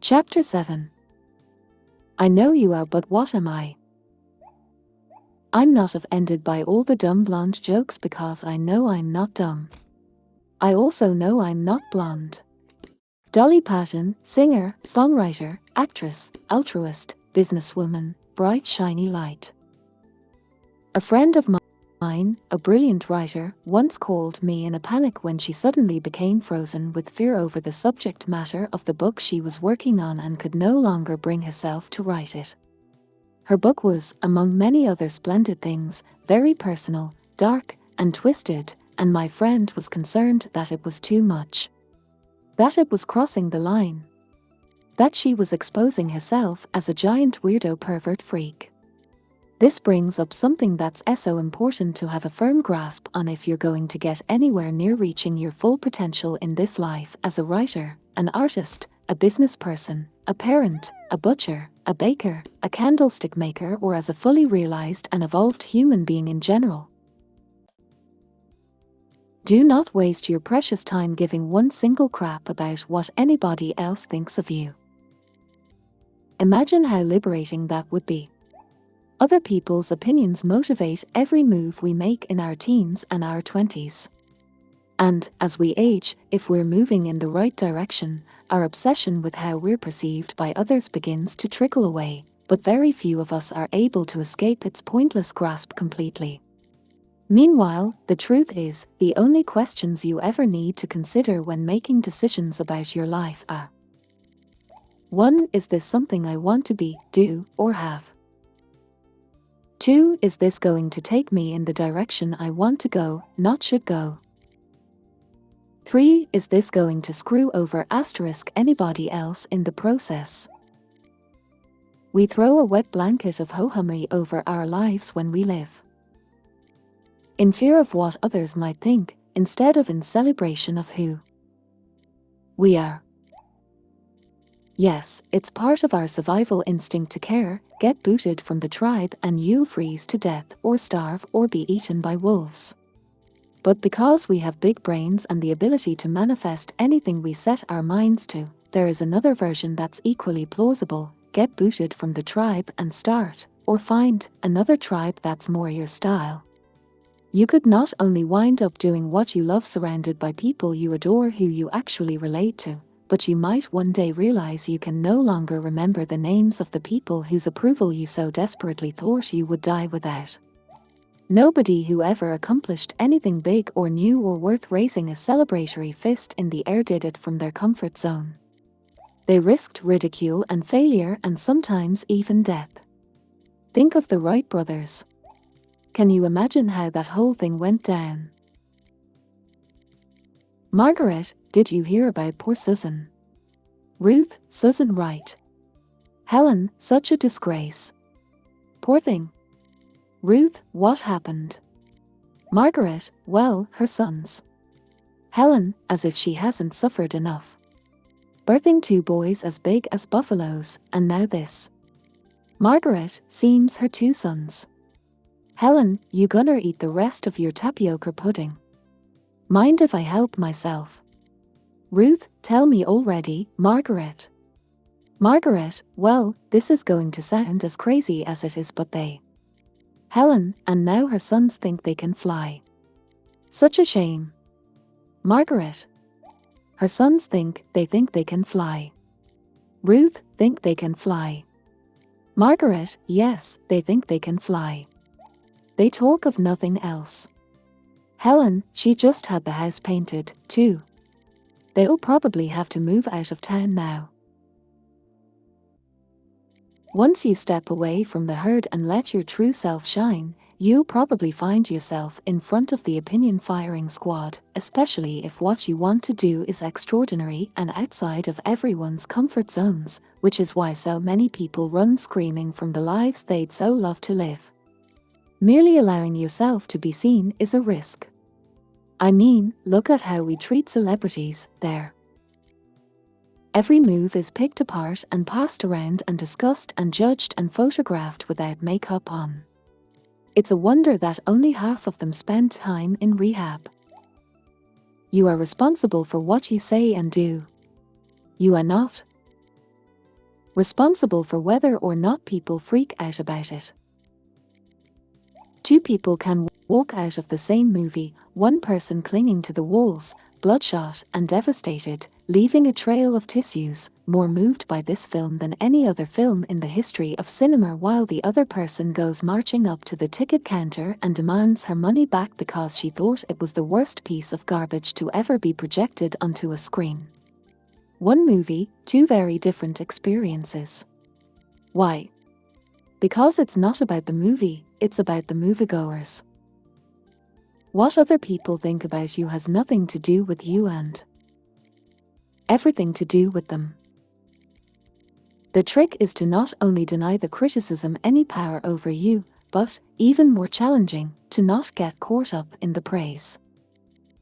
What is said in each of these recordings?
Chapter 7. I know you are, but what am I? I'm not offended by all the dumb blonde jokes because I know I'm not dumb. I also know I'm not blonde. Dolly Parton, singer, songwriter, actress, altruist, businesswoman, bright shiny light. A friend of mine, a brilliant writer, once called me in a panic when she suddenly became frozen with fear over the subject matter of the book she was working on and could no longer bring herself to write it. Her book was, among many other splendid things, very personal, dark, and twisted, and my friend was concerned that it was too much. That it was crossing the line. That she was exposing herself as a giant weirdo pervert freak. This brings up something that's so important to have a firm grasp on if you're going to get anywhere near reaching your full potential in this life as a writer, an artist, a business person, a parent, a butcher, a baker, a candlestick maker, or as a fully realized and evolved human being in general. Do not waste your precious time giving one single crap about what anybody else thinks of you. Imagine how liberating that would be. Other people's opinions motivate every move we make in our teens and our 20s. And, as we age, if we're moving in the right direction, our obsession with how we're perceived by others begins to trickle away, but very few of us are able to escape its pointless grasp completely. Meanwhile, the truth is, the only questions you ever need to consider when making decisions about your life are: 1. Is this something I want to be, do, or have? 2. Is this going to take me in the direction I want to go, not should go? 3. Is this going to screw over * anybody else in the process? We throw a wet blanket of ho-hummy over our lives when we live, in fear of what others might think, instead of in celebration of who we are. Yes, it's part of our survival instinct to care, get booted from the tribe, and you'll freeze to death, or starve, or be eaten by wolves. But because we have big brains and the ability to manifest anything we set our minds to, there is another version that's equally plausible: get booted from the tribe and start, or find, another tribe that's more your style. You could not only wind up doing what you love surrounded by people you adore who you actually relate to, but you might one day realize you can no longer remember the names of the people whose approval you so desperately thought you would die without. Nobody who ever accomplished anything big or new or worth raising a celebratory fist in the air did it from their comfort zone. They risked ridicule and failure and sometimes even death. Think of the Wright brothers. Can you imagine how that whole thing went down? Margaret, did you hear about poor Susan? Ruth, Susan Wright. Helen, such a disgrace. Poor thing. Ruth, what happened? Margaret, well, her sons. Helen, as if she hasn't suffered enough. Birthing 2 boys as big as buffaloes, and now this. Margaret, seems her 2 sons. Helen, you gonna eat the rest of your tapioca pudding? Mind if I help myself? Ruth, tell me already, Margaret. Margaret, well, this is going to sound as crazy as it is, but they. Helen, and now her sons think they can fly. Such a shame. Margaret. Her sons think they can fly. Ruth, think they can fly. Margaret, yes, they think they can fly. They talk of nothing else. Helen, she just had the house painted, too. They'll probably have to move out of town now. Once you step away from the herd and let your true self shine, you'll probably find yourself in front of the opinion firing squad, especially if what you want to do is extraordinary and outside of everyone's comfort zones, which is why so many people run screaming from the lives they'd so love to live. Merely allowing yourself to be seen is a risk. I mean, look at how we treat celebrities there. Every move is picked apart and passed around and discussed and judged and photographed without makeup on. It's a wonder that only half of them spend time in rehab. You are responsible for what you say and do. You are not. responsible for whether or not people freak out about it. Two people can walk out of the same movie, one person clinging to the walls, bloodshot and devastated, leaving a trail of tissues, more moved by this film than any other film in the history of cinema, while the other person goes marching up to the ticket counter and demands her money back because she thought it was the worst piece of garbage to ever be projected onto a screen. One movie, two very different experiences. Why? Because it's not about the movie, it's about the moviegoers. What other people think about you has nothing to do with you and everything to do with them. The trick is to not only deny the criticism any power over you, but, even more challenging, to not get caught up in the praise.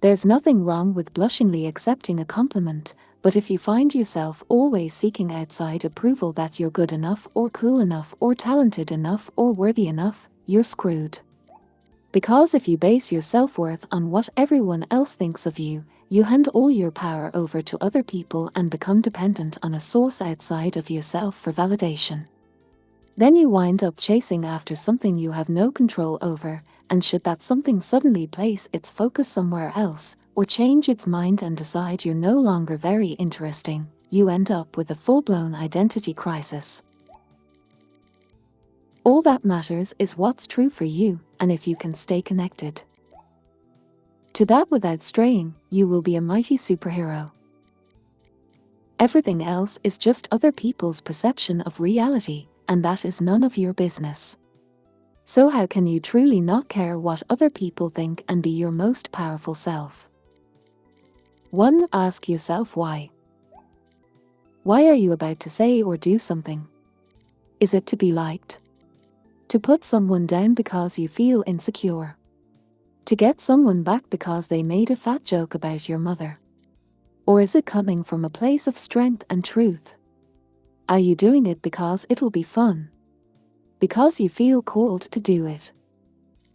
There's nothing wrong with blushingly accepting a compliment, but if you find yourself always seeking outside approval that you're good enough or cool enough or talented enough or worthy enough, you're screwed. Because if you base your self-worth on what everyone else thinks of you, you hand all your power over to other people and become dependent on a source outside of yourself for validation. Then you wind up chasing after something you have no control over, and should that something suddenly place its focus somewhere else, or change its mind and decide you're no longer very interesting, you end up with a full-blown identity crisis. All that matters is what's true for you, and if you can stay connected to that without straying, you will be a mighty superhero. Everything else is just other people's perception of reality, and that is none of your business. So how can you truly not care what other people think and be your most powerful self? 1. Ask yourself why. Why are you about to say or do something? Is it to be liked? To put someone down because you feel insecure? To get someone back because they made a fat joke about your mother? Or is it coming from a place of strength and truth? Are you doing it because it'll be fun? Because you feel called to do it?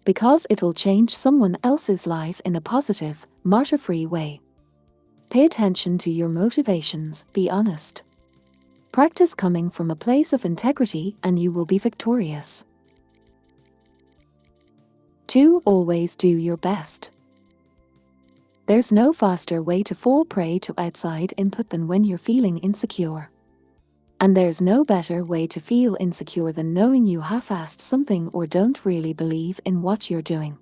Because it'll change someone else's life in a positive, martyr-free way? Pay attention to your motivations, be honest. Practice coming from a place of integrity and you will be victorious. 2. Always do your best. There's no faster way to fall prey to outside input than when you're feeling insecure. And there's no better way to feel insecure than knowing you half-assed something or don't really believe in what you're doing.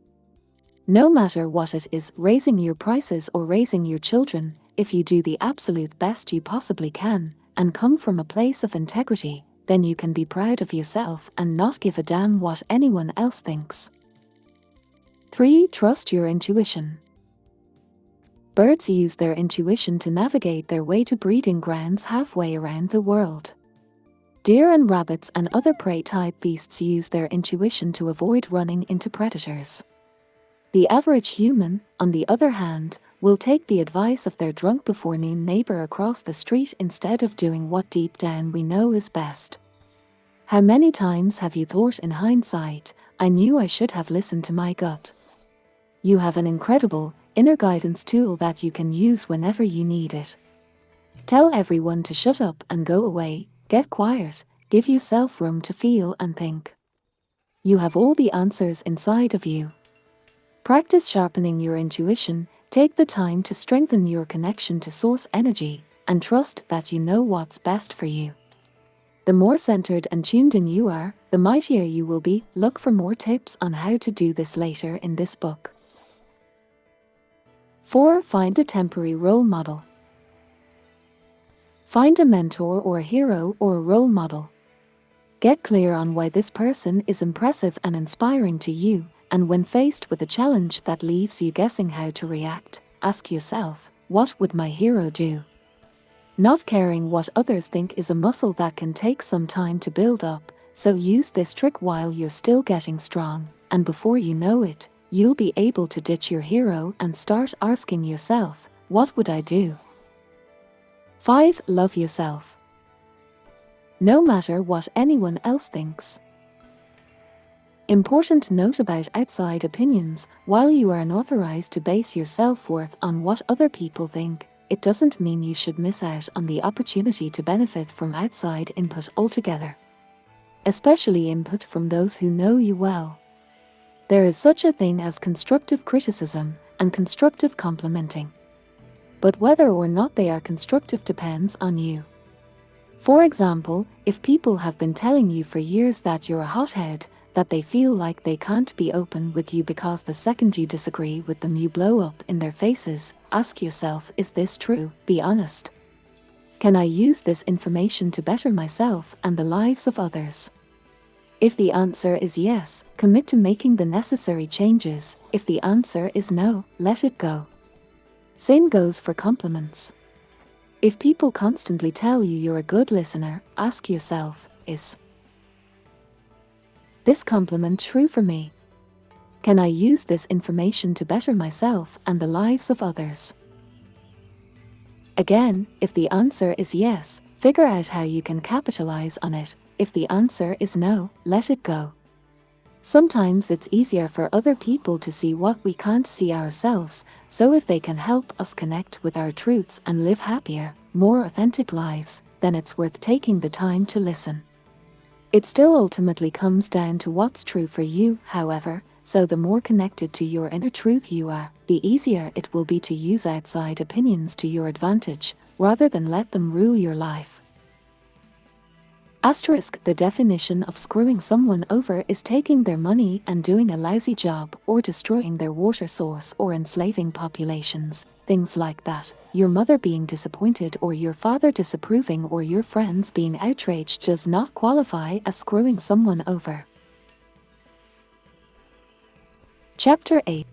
No matter what it is, raising your prices or raising your children, if you do the absolute best you possibly can, and come from a place of integrity, then you can be proud of yourself and not give a damn what anyone else thinks. 3. Trust your intuition. Birds use their intuition to navigate their way to breeding grounds halfway around the world. Deer and rabbits and other prey-type beasts use their intuition to avoid running into predators. The average human, on the other hand, will take the advice of their drunk-before-noon neighbor across the street instead of doing what deep down we know is best. How many times have you thought in hindsight, I knew I should have listened to my gut? You have an incredible, inner guidance tool that you can use whenever you need it. Tell everyone to shut up and go away, get quiet, give yourself room to feel and think. You have all the answers inside of you. Practice sharpening your intuition, take the time to strengthen your connection to source energy, and trust that you know what's best for you. The more centered and tuned in you are, the mightier you will be. Look for more tips on how to do this later in this book. 4. Find a temporary role model. Find a mentor or a hero or a role model. Get clear on why this person is impressive and inspiring to you, and when faced with a challenge that leaves you guessing how to react, ask yourself, what would my hero do? Not caring what others think is a muscle that can take some time to build up, so use this trick while you're still getting strong, and before you know it, you'll be able to ditch your hero and start asking yourself, what would I do? 5. Love yourself. No matter what anyone else thinks. Important note about outside opinions: while you are unauthorized to base your self-worth on what other people think, it doesn't mean you should miss out on the opportunity to benefit from outside input altogether, especially input from those who know you well. There is such a thing as constructive criticism and constructive complimenting. But whether or not they are constructive depends on you. For example, if people have been telling you for years that you're a hothead, that they feel like they can't be open with you because the second you disagree with them you blow up in their faces, ask yourself, is this true? Be honest. Can I use this information to better myself and the lives of others? If the answer is yes, commit to making the necessary changes. If the answer is no, let it go. Same goes for compliments. If people constantly tell you you're a good listener, ask yourself, is this compliment true for me? Can I use this information to better myself and the lives of others? Again, if the answer is yes, figure out how you can capitalize on it. If the answer is no, let it go. Sometimes it's easier for other people to see what we can't see ourselves, so if they can help us connect with our truths and live happier, more authentic lives, then it's worth taking the time to listen. It still ultimately comes down to what's true for you, however, so the more connected to your inner truth you are, the easier it will be to use outside opinions to your advantage, rather than let them rule your life. Asterisk, the definition of screwing someone over is taking their money and doing a lousy job, or destroying their water source, or enslaving populations, things like that. Your mother being disappointed, or your father disapproving, or your friends being outraged does not qualify as screwing someone over. Chapter 8.